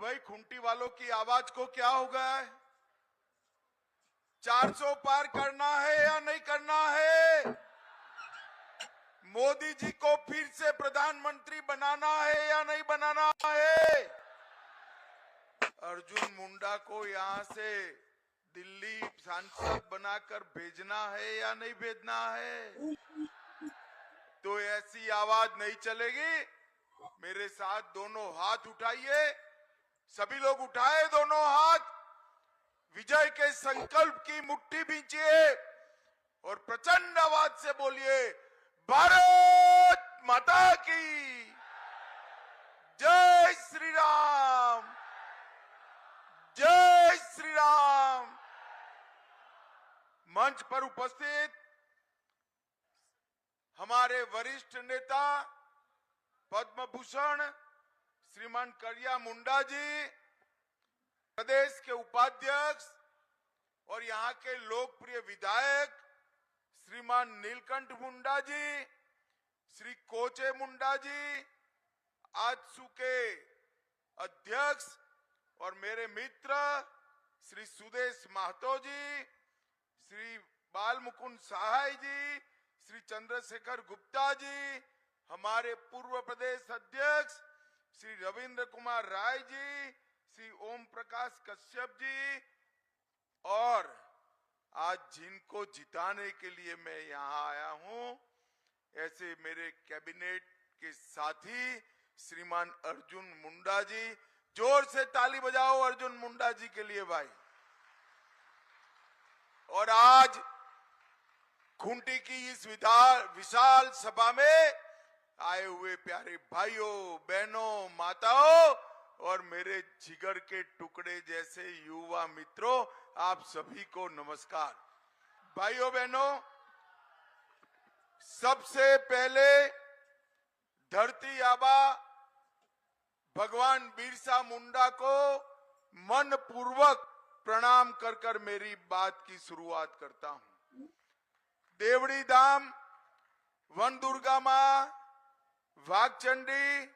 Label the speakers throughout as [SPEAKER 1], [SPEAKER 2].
[SPEAKER 1] भाई खूंटी वालों की आवाज को क्या हो गया है? 400 पार करना है या नहीं करना है? मोदी जी को फिर से प्रधानमंत्री बनाना है या नहीं बनाना है? अर्जुन मुंडा को यहां से दिल्ली सांसद बनाकर भेजना है या नहीं भेजना है? तो ऐसी आवाज नहीं चलेगी। मेरे साथ दोनों हाथ उठाइए, सभी लोग उठाए दोनों हाथ, विजय के संकल्प की मुट्ठी भींचिए और प्रचंड आवाज से बोलिए, भारत माता की जय श्री राम, जय श्री राम। मंच पर उपस्थित हमारे वरिष्ठ नेता पद्म भूषण श्रीमान करिया मुंडा जी, प्रदेश के उपाध्यक्ष और यहाँ के लोकप्रिय विधायक श्रीमान नीलकंठ मुंडा जी, श्री कोचे मुंडा जी, आजसू के अध्यक्ष और मेरे मित्र श्री सुदेश महतो जी, श्री बाल मुकुंद सहाय जी, श्री चंद्रशेखर गुप्ता जी, हमारे पूर्व प्रदेश अध्यक्ष श्री रविंद्र कुमार राय जी, श्री ओम प्रकाश कश्यप जी, और आज जिनको जिताने के लिए मैं यहाँ आया हूँ, ऐसे मेरे कैबिनेट के साथी श्रीमान अर्जुन मुंडा जी। जोर से ताली बजाओ अर्जुन मुंडा जी के लिए भाई। और आज खूंटी की इस विशाल सभा में आए हुए प्यारे भाइयों, बहनों, माताओं और मेरे जिगर के टुकड़े जैसे युवा मित्रों, आप सभी को नमस्कार। भाइयों बहनों, सबसे पहले धरती आबा भगवान बिरसा मुंडा को मन पूर्वक प्रणाम कर कर मेरी बात की शुरुआत करता हूं। देवड़ी धाम, वन दुर्गा मां, वाघचंडी,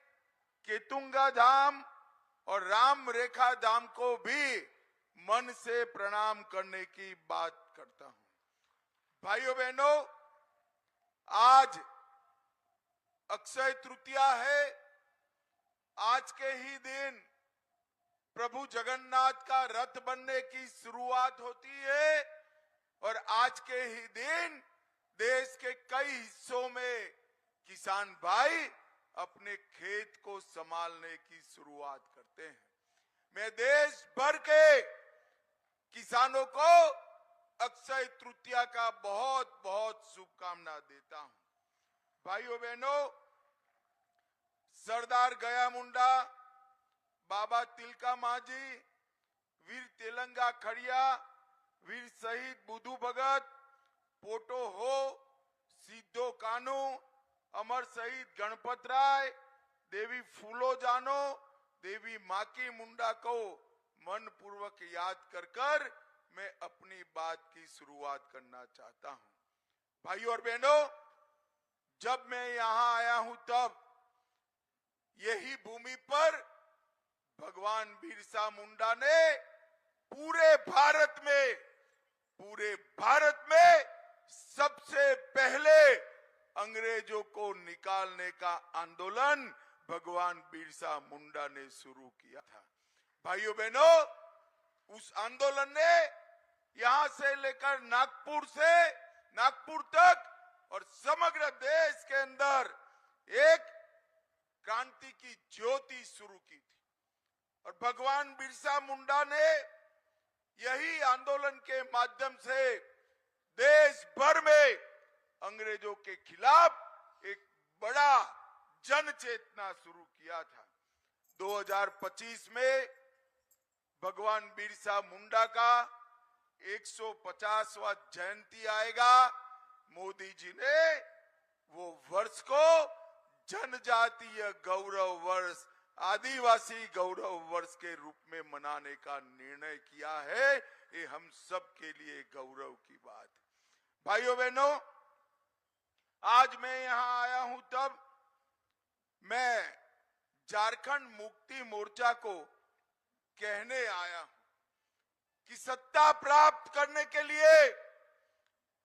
[SPEAKER 1] केतुंगा धाम और राम रेखा धाम को भी मन से प्रणाम करने की बात करता हूं। भाइयों बहनों, आज अक्षय तृतीया है। आज के ही दिन प्रभु जगन्नाथ का रथ बनने की शुरुआत होती है और आज के ही दिन देश के कई हिस्सों में किसान भाई अपने खेत को संभालने की शुरुआत करते हैं। मैं देश भर के किसानों को अक्षय तृतीया का बहुत बहुत शुभकामना देता हूं। भाइयों बहनों, सरदार गया मुंडा, बाबा तिलका मांझी, वीर तेलंगा खड़िया, वीर शहीद बुधू भगत, पोटो हो, सिद्धो कानू, अमर शहीद गणपत राय, देवी फूलो जानो, देवी माकी मुंडा को मन पूर्वक याद कर कर मैं अपनी बात की शुरुआत करना चाहता हूं। भाइयों और बहनों, जब मैं यहां आया हूं तब यही भूमि पर भगवान बिरसा मुंडा ने पूरे भारत में सबसे पहले अंग्रेजों को निकालने का आंदोलन भगवान बिरसा मुंडा ने शुरू किया था। भाइयों बहनों, उस आंदोलन ने यहां से लेकर नागपुर तक और समग्र देश के अंदर एक क्रांति की ज्योति शुरू की थी और भगवान बिरसा मुंडा ने यही आंदोलन के माध्यम से देश भर में अंग्रेजों के खिलाफ एक बड़ा जन चेतना शुरू किया था। 2025 में भगवान बिरसा मुंडा का 150वां जयंती आएगा। मोदी जी ने वो वर्ष को जनजातीय गौरव वर्ष, आदिवासी गौरव वर्ष के रूप में मनाने का निर्णय किया है। ये हम सब के लिए गौरव की बात है। भाइयों बहनों, आज मैं यहां आया हूं तब मैं झारखंड मुक्ति मोर्चा को कहने आया हूं कि सत्ता प्राप्त करने के लिए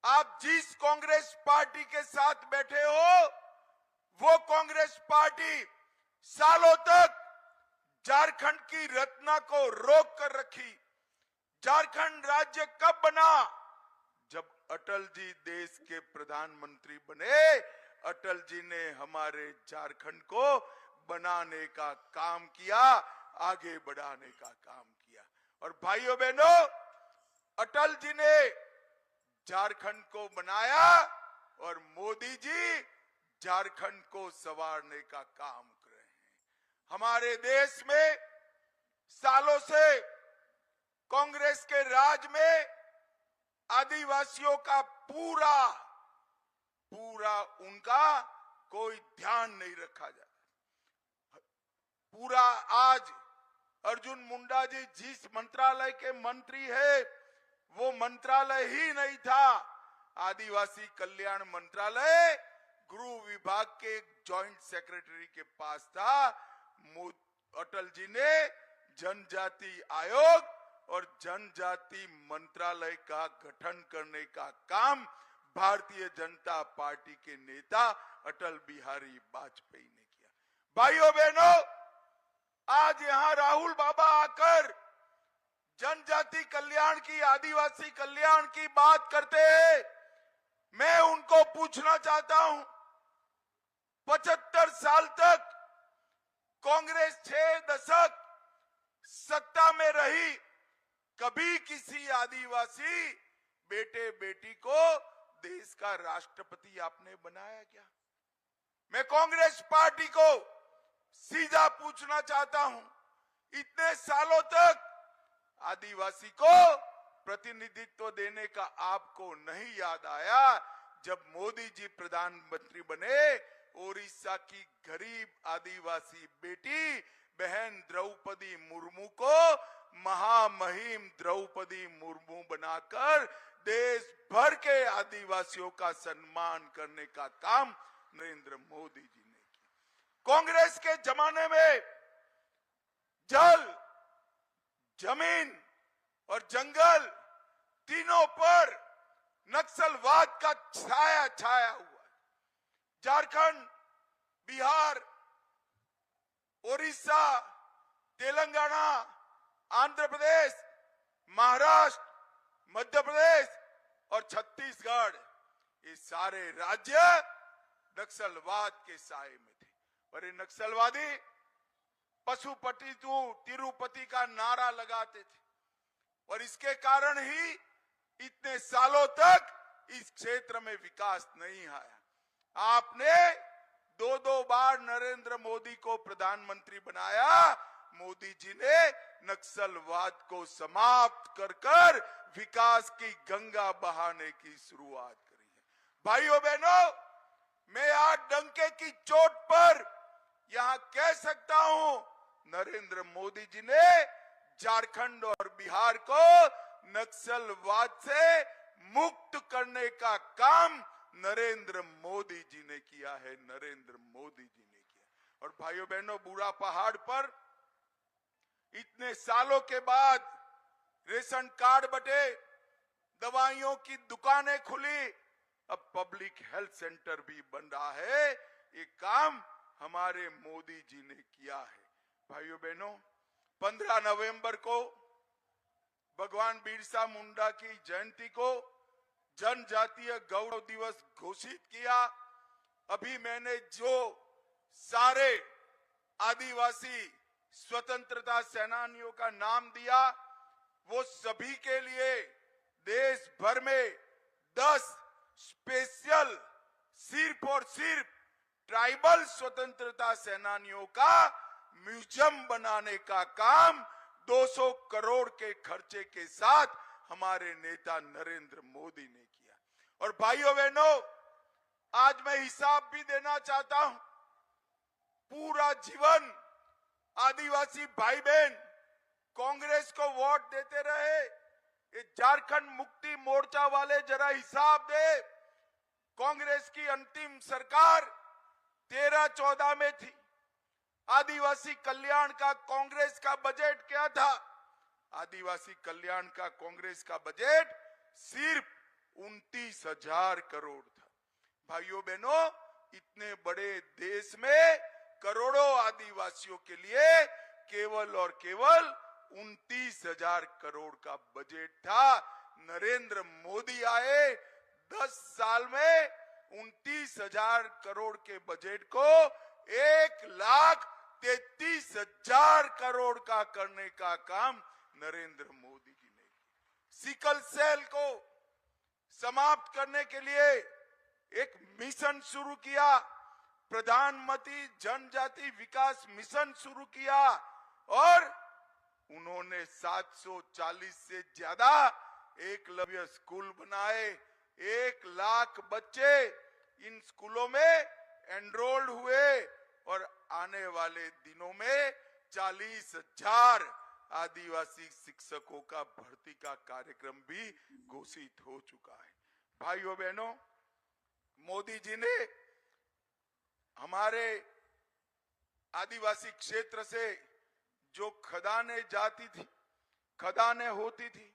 [SPEAKER 1] आप जिस कांग्रेस पार्टी के साथ बैठे हो, वो कांग्रेस पार्टी सालों तक झारखंड की रत्ना को रोक कर रखी। झारखंड राज्य कब बना? जब अटल जी देश के प्रधानमंत्री बने। अटल जी ने हमारे झारखंड को बनाने का काम किया, आगे बढ़ाने का काम किया। और भाइयों बहनों, अटल जी ने झारखंड को बनाया और मोदी जी झारखंड को संवारने का काम कर रहे हैं। हमारे देश में सालों से कांग्रेस के राज में आदिवासियों का पूरा उनका कोई ध्यान नहीं रखा जाता। पूरा आज अर्जुन मुंडा जी जिस मंत्रालय के मंत्री है, वो मंत्रालय ही नहीं था। आदिवासी कल्याण मंत्रालय गृह विभाग के जॉइंट सेक्रेटरी के पास था। अटल जी ने जनजाति आयोग और जनजाति मंत्रालय का गठन करने का काम भारतीय जनता पार्टी के नेता अटल बिहारी वाजपेयी ने किया। भाइयों बहनों, आज यहां राहुल बाबा आकर जनजाति कल्याण की, आदिवासी कल्याण की बात करते हैं। मैं उनको पूछना चाहता हूं, 75 साल तक कांग्रेस 6 दशक सत्ता में रही, कभी किसी आदिवासी बेटे बेटी को देश का राष्ट्रपति आपने बनाया क्या? मैं कांग्रेस पार्टी को सीधा पूछना चाहता हूं, इतने सालों तक आदिवासी को प्रतिनिधित्व देने का आपको नहीं याद आया? जब मोदी जी प्रधानमंत्री बने, ओडिशा की गरीब आदिवासी बेटी बहन द्रौपदी मुर्मू को महामहिम द्रौपदी मुर्मू बनाकर देश भर के आदिवासियों का सम्मान करने का काम नरेंद्र मोदी जी ने किया। कांग्रेस के जमाने में जल, जमीन और जंगल तीनों पर नक्सलवाद का छाया छाया हुआ। झारखंड, बिहार, ओडिशा, तेलंगाना, आंध्र प्रदेश, महाराष्ट्र, मध्य प्रदेश और छत्तीसगढ़, ये सारे राज्य नक्सलवाद के साए में थे। और ये नक्सलवादी पशुपति तिरुपति का नारा लगाते थे और इसके कारण ही इतने सालों तक इस क्षेत्र में विकास नहीं आया। आपने 2 बार नरेंद्र मोदी को प्रधानमंत्री बनाया। मोदी जी ने नक्सलवाद को समाप्त कर विकास की गंगा बहाने की शुरुआत करी है। भाइयों बहनों, मैं आज डंके की चोट पर यहां कह सकता हूं, नरेंद्र मोदी जी ने झारखंड और बिहार को नक्सलवाद से मुक्त करने का काम नरेंद्र मोदी जी ने किया है, नरेंद्र मोदी जी ने किया। और भाइयों बहनों, बूढ़ा पहाड़ पर इतने सालों के बाद रेशन कार्ड बटे, दवाइयों की दुकानें खुली, अब पब्लिक हेल्थ सेंटर भी बन रहा है। ये काम हमारे मोदी जी ने किया है। भाइयों बहनों, 15 नवंबर को भगवान बिरसा मुंडा की जयंती को जनजातीय गौरव दिवस घोषित किया। अभी मैंने जो सारे आदिवासी स्वतंत्रता सेनानियों का नाम दिया, वो सभी के लिए देश भर में 10 स्पेशल सिर्फ और सिर्फ ट्राइबल स्वतंत्रता सेनानियों का म्यूजियम बनाने का काम 200 करोड़ के खर्चे के साथ हमारे नेता नरेंद्र मोदी ने किया। और भाइयों बहनों, आज मैं हिसाब भी देना चाहता हूं। पूरा जीवन आदिवासी भाई बहन कांग्रेस को वोट देते रहे। ये झारखंड मुक्ति मोर्चा वाले जरा हिसाब दे। कांग्रेस की अंतिम सरकार 13-14 में थी। आदिवासी कल्याण का कांग्रेस का बजट क्या था? आदिवासी कल्याण का कांग्रेस का बजट सिर्फ 29,000 करोड़ था। भाइयों बहनों, इतने बड़े देश में करोड़ों आदिवासियों के लिए केवल और केवल 29,000 करोड़ का बजट था। नरेंद्र मोदी आए 10 साल में 29,000 करोड़ के बजट को 1,33,000 करोड़ का करने का काम नरेंद्र मोदी जी ने किया। सिकल सेल को समाप्त करने के लिए एक मिशन शुरू किया, प्रधानमंत्री जनजाति विकास मिशन शुरू किया और उन्होंने 740 से ज्यादा एकलव्य स्कूल बनाए। 1 लाख बच्चे इन स्कूलों में एनरोल्ड हुए और आने वाले दिनों में 40,000 आदिवासी शिक्षकों का भर्ती का कार्यक्रम भी घोषित हो चुका है। भाइयों बहनों, मोदी जी ने हमारे आदिवासी क्षेत्र से जो खदानें जाती थी, खदानें होती थी,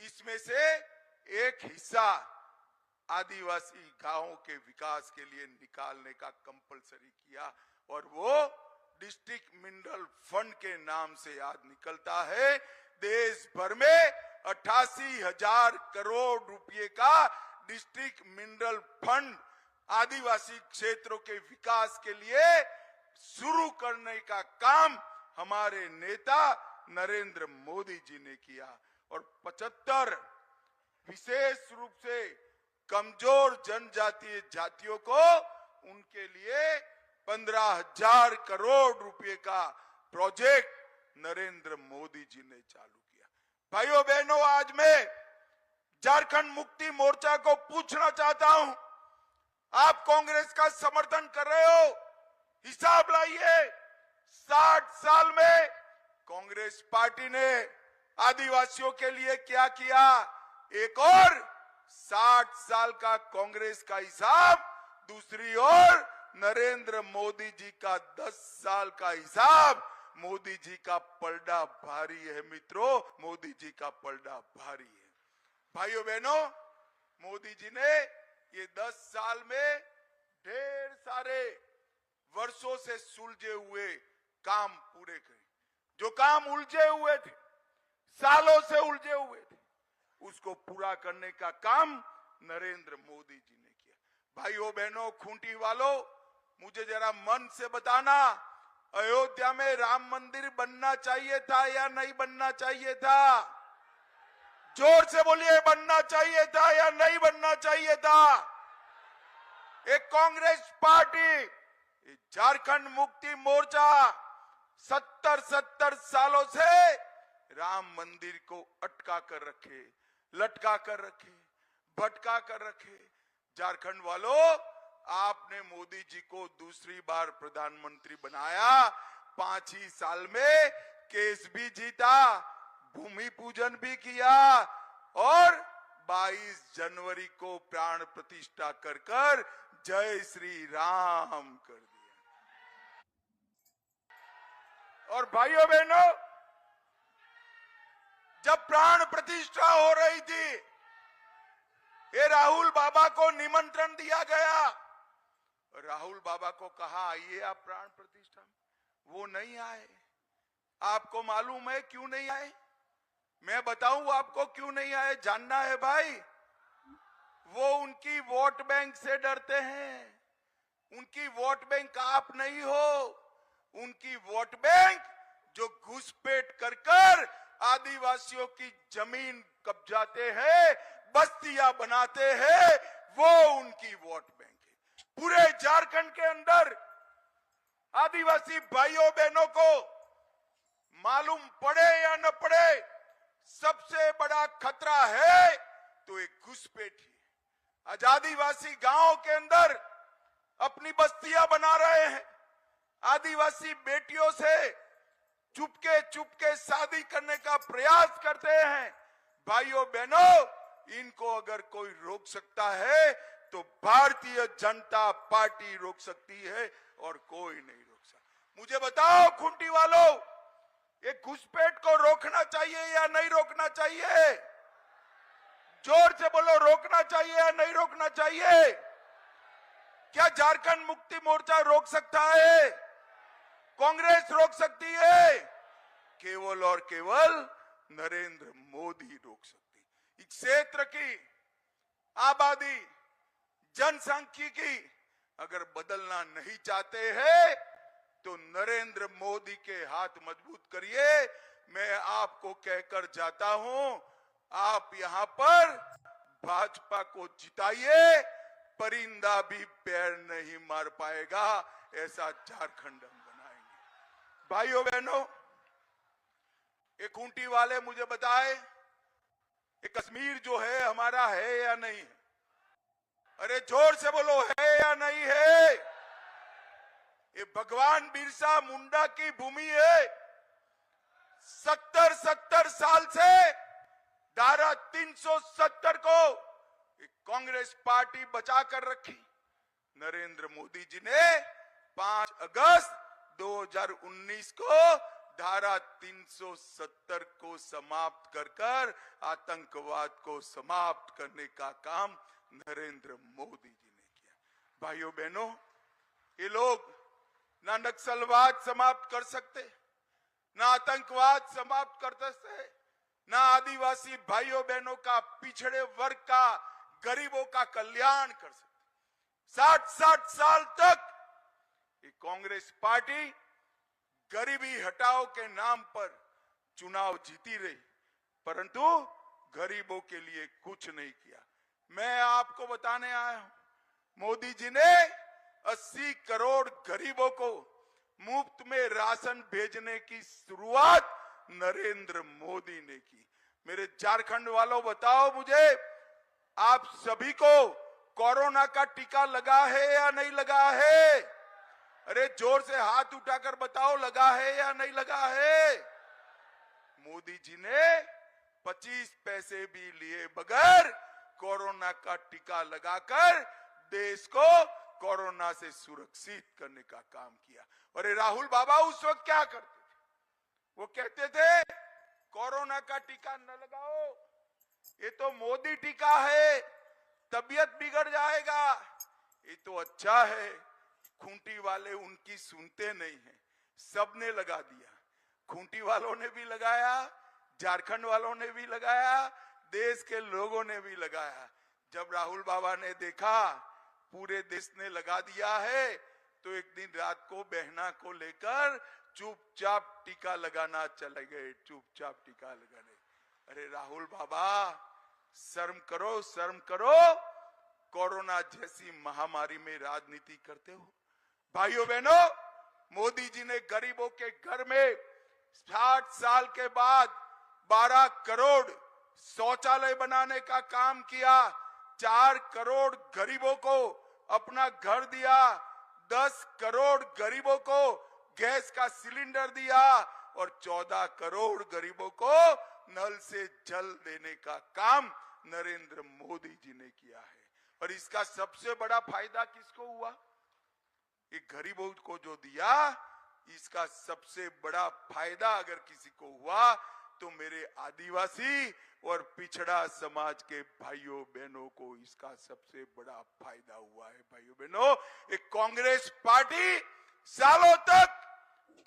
[SPEAKER 1] इसमें से एक हिस्सा आदिवासी गांवों के विकास के लिए निकालने का कंपलसरी किया और वो डिस्ट्रिक्ट मिनरल फंड के नाम से आज निकलता है। देश भर में 88,000 करोड़ रुपए का डिस्ट्रिक्ट मिनरल फंड आदिवासी क्षेत्रों के विकास के लिए शुरू करने का काम हमारे नेता नरेंद्र मोदी जी ने किया और 75 विशेष रूप से कमजोर जनजातीय जातियों को उनके लिए 15,000 करोड़ रुपए का प्रोजेक्ट नरेंद्र मोदी जी ने चालू किया। भाइयों बहनों, आज मैं झारखंड मुक्ति मोर्चा को पूछना चाहता हूं, आप कांग्रेस का समर्थन कर रहे हो, हिसाब लाइए 60 साल में कांग्रेस पार्टी ने आदिवासियों के लिए क्या किया। एक और 60 साल का कांग्रेस का हिसाब, दूसरी ओर नरेंद्र मोदी जी का 10 साल का हिसाब। मोदी जी का पलड़ा भारी है मित्रों, मोदी जी का पलड़ा भारी है। भाइयों बहनों, मोदी जी ने ये 10 साल में ढेर सारे वर्षों से सुलझे हुए काम पूरे करे। जो काम उलझे हुए थे, सालों से उलझे हुए थे, उसको पूरा करने का काम नरेंद्र मोदी जी ने किया। भाइयों बहनों, खूंटी वालों, मुझे जरा मन से बताना, अयोध्या में राम मंदिर बनना चाहिए था या नहीं बनना चाहिए था? जोर से बोलिए, बनना चाहिए था या नहीं बनना चाहिए था? एक कांग्रेस पार्टी, झारखंड मुक्ति मोर्चा 70 सालों से राम मंदिर को अटका कर रखे, लटका कर रखे, भटका कर रखे। झारखंड वालों, आपने मोदी जी को दूसरी बार प्रधानमंत्री बनाया, 5 ही साल में केस भी जीता, भूमि पूजन भी किया और 22 जनवरी को प्राण प्रतिष्ठा कर जय श्री राम कर दिया। और भाइयों बहनों, जब प्राण प्रतिष्ठा हो रही थी, ये राहुल बाबा को निमंत्रण दिया गया। राहुल बाबा को कहा आइए आप प्राण प्रतिष्ठा में, वो नहीं आए। आपको मालूम है क्यों नहीं आए? मैं बताऊं आपको क्यों नहीं आए, जानना है भाई? वो उनकी वोट बैंक से डरते हैं। उनकी वोट बैंक आप नहीं हो, उनकी वोट बैंक जो घुसपैठ कर आदिवासियों की जमीन कब्जाते हैं, बस्तियां बनाते हैं, वो उनकी वोट बैंक है। पूरे झारखंड के अंदर आदिवासी भाइयों बहनों को मालूम पड़े या न पड़े, सबसे बड़ा खतरा है तो एक घुसपैठ ही। आज आदिवासी गांवों के अंदर अपनी बस्तियां बना रहे हैं, आदिवासी बेटियों से चुपके शादी करने का प्रयास करते हैं। भाइयों बहनों, इनको अगर कोई रोक सकता है तो भारतीय जनता पार्टी रोक सकती है और कोई नहीं रोक सकता। मुझे बताओ खूंटी वालों, ये घुसपैठ को रोकना चाहिए या नहीं रोकना चाहिए? जोर से बोलो, रोकना चाहिए या नहीं रोकना चाहिए? क्या झारखंड मुक्ति मोर्चा रोक सकता है? कांग्रेस रोक सकती है? केवल और केवल नरेंद्र मोदी रोक सकती। इस क्षेत्र की आबादी, जनसांख्यिकी अगर बदलना नहीं चाहते हैं तो नरेंद्र मोदी के हाथ मजबूत करिए। मैं आपको कहकर जाता हूं, आप यहां पर भाजपा को जिताइए, परिंदा भी पैर नहीं मार पाएगा, ऐसा झारखंड हम बनाएंगे। भाइयों बहनों, ये खूंटी वाले मुझे बताए, ये कश्मीर जो है हमारा है या नहीं है? अरे जोर से बोलो, है या नहीं है? ये भगवान बिरसा मुंडा की भूमि है। 70 साल से धारा 370 को कांग्रेस पार्टी बचा कर रखी। नरेंद्र मोदी जी ने 5 अगस्त 2019 को धारा 370 को समाप्त कर आतंकवाद को समाप्त करने का काम नरेंद्र मोदी जी ने किया। भाइयों बहनों, ये लोग ना नक्सलवाद समाप्त कर सकते, ना आतंकवाद समाप्त कर सकते, ना आदिवासी भाइयों बहनों का, पिछड़े वर्ग का, गरीबों का कल्याण कर सकते। 60 साल तक ये कांग्रेस पार्टी गरीबी हटाओ के नाम पर चुनाव जीती रही, परंतु गरीबों के लिए कुछ नहीं किया। मैं आपको बताने आया हूं, मोदी जी ने 80 करोड़ गरीबों को मुफ्त में राशन भेजने की शुरुआत नरेंद्र मोदी ने की। मेरे झारखंड वालों, बताओ मुझे, आप सभी को कोरोना का टीका लगा है या नहीं लगा है? अरे जोर से हाथ उठाकर बताओ, लगा है या नहीं लगा है? मोदी जी ने 25 पैसे भी लिए बगैर कोरोना का टीका लगाकर देश को कोरोना से सुरक्षित करने का काम किया। और ये राहुल बाबा उस वक्त क्या करते थे? वो कहते थे कोरोना का टीका न लगाओ, ये तो मोदी टीका है, तबीयत बिगड़ जाएगा। ये तो अच्छा है, खूंटी वाले उनकी सुनते नहीं हैं, सबने लगा दिया। खूंटी वालों ने भी लगाया, झारखंड वालों ने भी लगाया, देश के लोगों ने भी लगाया। जब राहुल बाबा ने देखा पूरे देश ने लगा दिया है, तो एक दिन रात को बहना को लेकर चुपचाप टीका लगाना चले गए, चुपचाप टीका लगाने। अरे राहुल बाबा, शर्म करो, शर्म करो, कोरोना जैसी महामारी में राजनीति करते हो। भाइयों बहनों, मोदी जी ने गरीबों के घर में 60 साल के बाद 12 करोड़ शौचालय बनाने का काम किया, 4 करोड़ गरीबों को अपना घर दिया, 10 करोड़ गरीबों को गैस का सिलेंडर दिया और 14 करोड़ गरीबों को नल से जल देने का काम नरेंद्र मोदी जी ने किया है। और इसका सबसे बड़ा फायदा किसको हुआ? ये गरीबों को जो दिया, इसका सबसे बड़ा फायदा अगर किसी को हुआ तो मेरे आदिवासी और पिछड़ा समाज के भाइयों बहनों को इसका सबसे बड़ा फायदा हुआ है। भाइयों बहनों, एक कांग्रेस पार्टी सालों तक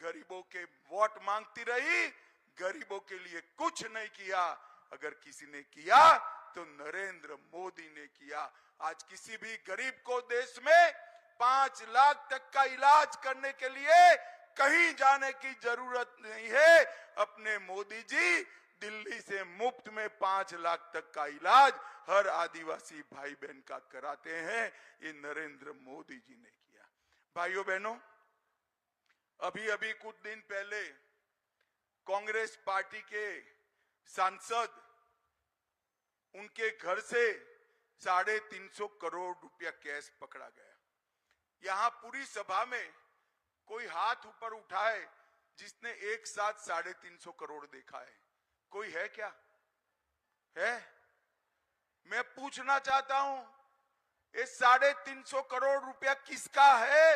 [SPEAKER 1] गरीबों के वोट मांगती रही, गरीबों के लिए कुछ नहीं किया। अगर किसी ने किया तो नरेंद्र मोदी ने किया। आज किसी भी गरीब को देश में 5 लाख तक का इलाज करने के लिए कहीं जाने की जरूरत नहीं है। अपने मोदी जी दिल्ली से मुफ्त में 5 लाख तक का इलाज हर आदिवासी भाई बहन का कराते हैं। ये नरेंद्र मोदी जी ने किया। भाइयों बहनों, अभी अभी कुछ दिन पहले कांग्रेस पार्टी के सांसद, उनके घर से 350 करोड़ रुपया कैश पकड़ा गया। यहां पूरी सभा में कोई हाथ ऊपर उठाए जिसने एक साथ 350 करोड़ देखा है? कोई है क्या? है? मैं पूछना चाहता हूं, ये 350 करोड़ रुपया किसका है?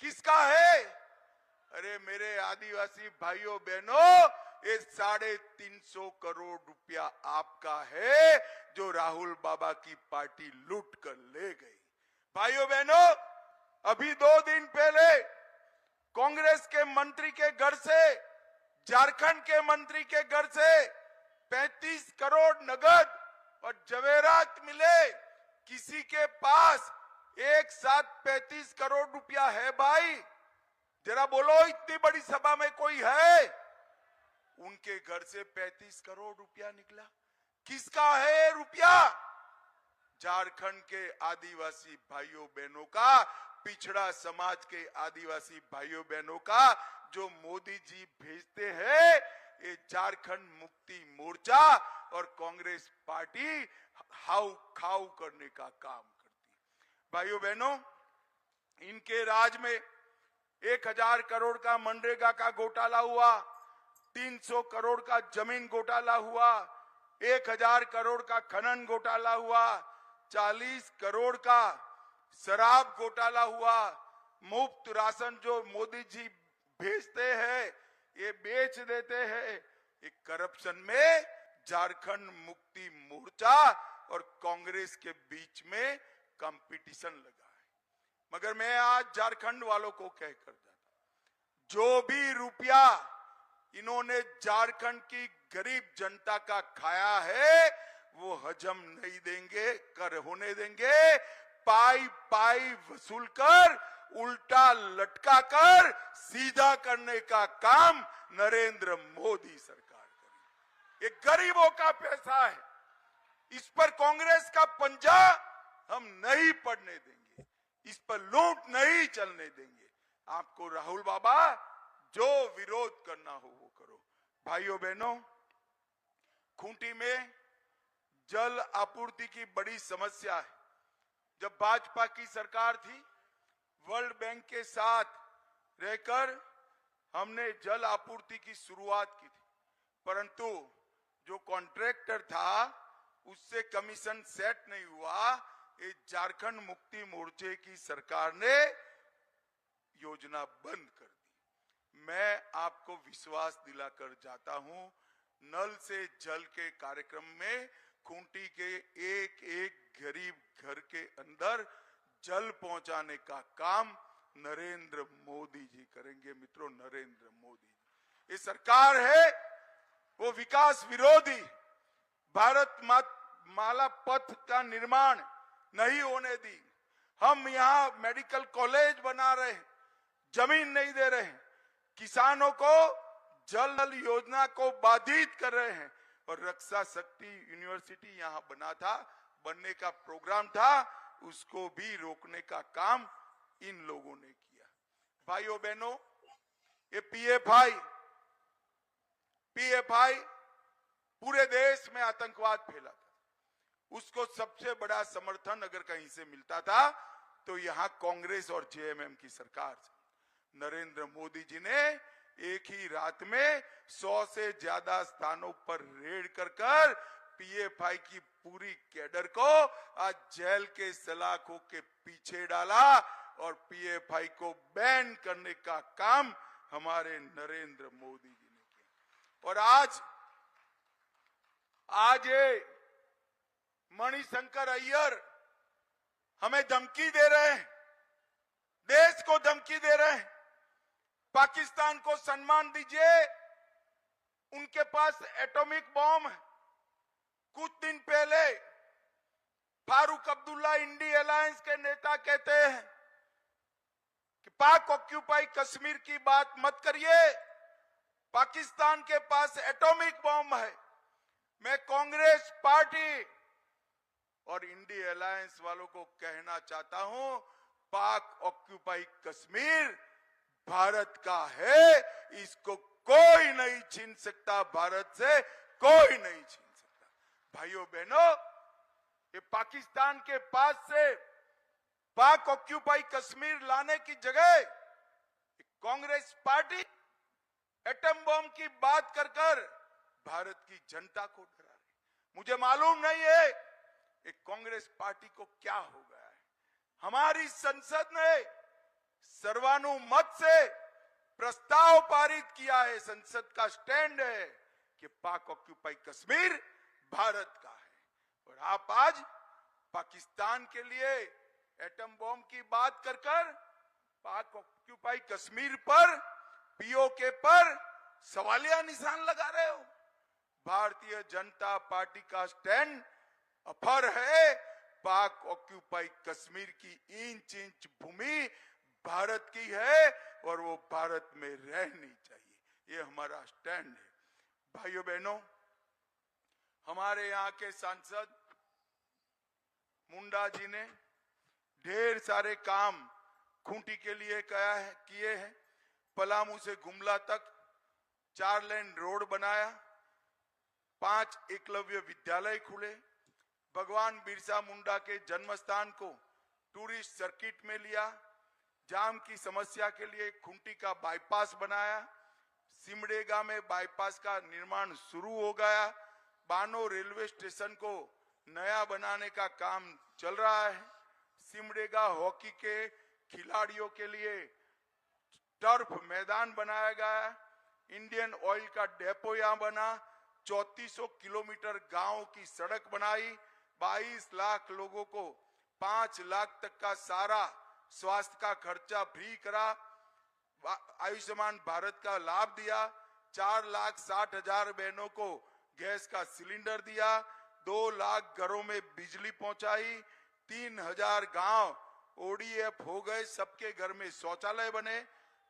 [SPEAKER 1] किसका है? अरे मेरे आदिवासी भाइयों बहनों, ये 350 करोड़ रुपया आपका है जो राहुल बाबा की पार्टी लूट कर ले गई। भाइयों बहनों, अभी 2 दिन पहले कांग्रेस के मंत्री के घर से, झारखंड के मंत्री के घर से 35 करोड़ नगद और जवेरात मिले। किसी के पास एक साथ 35 करोड़ रुपया है भाई? जरा बोलो, इतनी बड़ी सभा में कोई है? उनके घर से 35 करोड़ रुपया निकला। किसका है रुपया? झारखंड के आदिवासी भाइयों बहनों का, पिछड़ा समाज के आदिवासी भाइयों बहनों का, जो मोदी जी भेजते हैं। ये झारखंड मुक्ति मोर्चा और कांग्रेस पार्टी हाउ खाऊ करने का काम करती है। भाइयों बहनों, इनके राज में 1000 करोड़ का मनरेगा का घोटाला हुआ, 300 करोड़ का जमीन घोटाला हुआ, 1000 करोड़ का खनन घोटाला हुआ, 40 करोड़ का शराब घोटाला हुआ, मुफ्त राशन जो मोदी जी भेजते हैं ये बेच देते हैं। एक करप्शन में झारखंड मुक्ति मोर्चा और कांग्रेस के बीच में कंपटीशन लगा है। मगर मैं आज झारखंड वालों को कहकर जाता हूं, जो भी रुपया इन्होंने झारखंड की गरीब जनता का खाया है वो हजम नहीं देंगे, कर होने देंगे। पाई पाई वसूल कर, उल्टा लटका कर सीधा करने का काम नरेंद्र मोदी सरकार करेगी। ये गरीबों का पैसा है, इस पर कांग्रेस का पंजा हम नहीं पड़ने देंगे, इस पर लूट नहीं चलने देंगे। आपको राहुल बाबा जो विरोध करना हो वो करो। भाइयों बहनों, खूंटी में जल आपूर्ति की बड़ी समस्या है। जब भाजपा की सरकार थी, वर्ल्ड बैंक के साथ रहकर हमने जल आपूर्ति की शुरुआत की थी, परंतु जो कॉन्ट्रैक्टर था उससे कमीशन सेट नहीं हुआ। ये झारखंड मुक्ति मोर्चे की सरकार ने योजना बंद कर दी। मैं आपको विश्वास दिलाकर जाता हूं, नल से जल के कार्यक्रम में खूंटी के एक एक गरीब घर के अंदर जल पहुंचाने का काम नरेंद्र मोदी जी करेंगे। मित्रों, नरेंद्र मोदी जी, ये सरकार है वो विकास विरोधी, भारत माला पथ का निर्माण नहीं होने दी। हम यहाँ मेडिकल कॉलेज बना रहे हैं, जमीन नहीं दे रहे हैं, किसानों को जल नल योजना को बाधित कर रहे हैं। और रक्षा शक्ति यूनिवर्सिटी यहाँ बना था, बनने का प्रोग्राम था, उसको भी रोकने का काम इन लोगों ने किया। भाइयों बहनों, ये पीएफआई पूरे देश में आतंकवाद फैला था। उसको सबसे बड़ा समर्थन अगर कहीं से मिलता था तो यहाँ कांग्रेस और जेएमएम की सरकार से। नरेंद्र मोदी जी ने एक ही रात में 100 से ज्यादा स्थानों पर रेड कर पीएफआई की पूरी कैडर को आज जेल के सलाखों के पीछे डाला और पीएफआई को बैन करने का काम हमारे नरेंद्र मोदी जी ने किया। और आज ये मणिशंकर अय्यर हमें धमकी दे रहे हैं, देश को धमकी दे रहे हैं। पाकिस्तान को सम्मान दीजिए, उनके पास एटॉमिक बॉम्ब है। कुछ दिन पहले फारूक अब्दुल्ला इंडी अलायंस के नेता कहते हैं कि पाक ऑक्यूपाई कश्मीर की बात मत करिए, पाकिस्तान के पास एटॉमिक बॉम्ब है। मैं कांग्रेस पार्टी और इंडी अलायंस वालों को कहना चाहता हूं, पाक ऑक्यूपाई कश्मीर भारत का है, इसको कोई नहीं छीन सकता, भारत से कोई नहीं छीन सकता। भाइयों बहनों, ये पाकिस्तान के पास से पाक ऑक्यूपाई कश्मीर लाने की जगह कांग्रेस पार्टी एटम बम की बात कर भारत की जनता को डरा रही। मुझे मालूम नहीं है एक कांग्रेस पार्टी को क्या हो गया है। हमारी संसद ने सर्वानुमत से प्रस्ताव पारित किया है। संसद का स्टैंड है कि पाक ऑक्यूपाई कश्मीर भारत का है। और आप आज पाकिस्तान के लिए एटम बॉम्ब की बात कर पाक ऑक्यूपाई कश्मीर पर, पीओके पर सवालिया निशान लगा रहे हो। भारतीय जनता पार्टी का स्टैंड अफर है। पाक ऑक्यूपाई कश्मीर की इंच इंच भूमि भारत की है और वो भारत में रहनी चाहिए। ये हमारा स्टैंड है। भाइयों बहनों, हमारे यहाँ के सांसद मुंडा जी ने ढेर सारे काम खूंटी के लिए किए हैं। पलामू से गुमला तक 4 लेन रोड बनाया, 5 एकलव्य विद्यालय खुले, भगवान बिरसा मुंडा के जन्म स्थान को टूरिस्ट सर्किट में लिया, जाम की समस्या के लिए खूंटी का बाईपास बनाया, सिमडेगा में बाईपास का निर्माण शुरू हो गया, बानो रेलवे स्टेशन को नया बनाने का काम चल रहा है, सिमडेगा हॉकी के खिलाड़ियों के लिए टर्फ मैदान बनाया गया, इंडियन ऑयल का डेपो यहां बना, 3400 किलोमीटर गांव की सड़क बनाई, 22 लाख लोगों को 5 लाख तक का सारा स्वास्थ्य का खर्चा फ्री करा, आयुष्मान भारत का लाभ दिया, 4,60,000 बहनों को गैस का सिलेंडर दिया, 2 लाख घरों में बिजली पहुंचाई, 3,000 गांव ओडीएफ हो गए, सबके घर में शौचालय बने,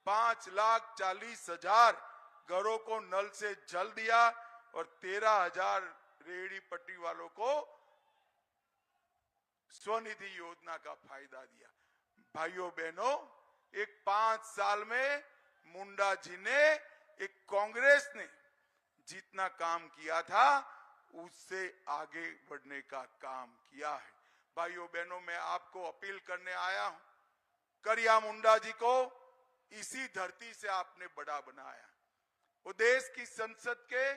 [SPEAKER 1] 5,40,000 घरों को नल से जल दिया और 13,000 रेहड़ी पट्टी वालों को स्वनिधि योजना का फायदा दिया। भाइयों बहनों, एक 5 साल में मुंडा जी ने, एक कांग्रेस ने जितना काम किया था उससे आगे बढ़ने का काम किया है। भाइयों बहनों, मैं आपको अपील करने आया हूं, करिया मुंडा जी को इसी धरती से आपने बड़ा बनाया। वो देश की संसद के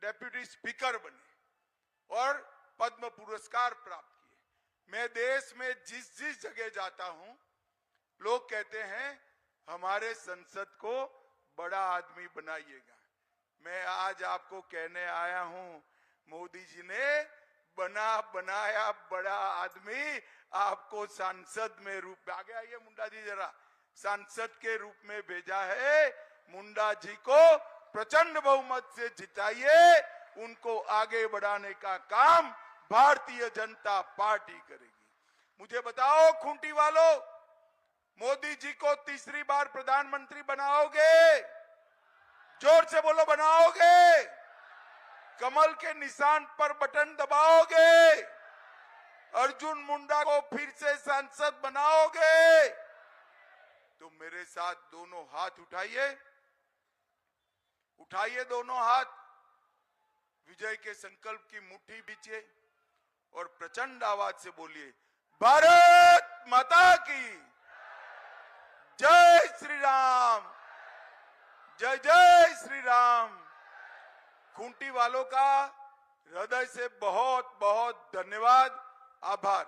[SPEAKER 1] डेप्यूटी स्पीकर बने और पद्म पुरस्कार प्राप्त किए। मैं देश में जिस जिस जगह जाता हूं, लोग कहते हैं हमारे संसद को बड़ा आदमी बनाइएगा। मैं आज आपको कहने आया हूं, मोदी जी ने बनाया बड़ा आदमी आपको सांसद में रूप, आगे आइए मुंडा जी जरा, सांसद के रूप में भेजा है। मुंडा जी को प्रचंड बहुमत से जिताइए, उनको आगे बढ़ाने का काम भारतीय जनता पार्टी करेगी। मुझे बताओ खूंटी वालों, मोदी जी को तीसरी बार प्रधानमंत्री बनाओगे? जोर से बोलो, बनाओगे? कमल के निशान पर बटन दबाओगे? अर्जुन मुंडा को फिर से सांसद बनाओगे? तो मेरे साथ दोनों हाथ उठाइए, उठाइए दोनों हाथ, विजय के संकल्प की मुट्ठी बीचिए और प्रचंड आवाज से बोलिए, भारत माता की जय श्री राम, जय जय श्री राम। खूंटी वालों का हृदय से बहुत बहुत धन्यवाद, आभार।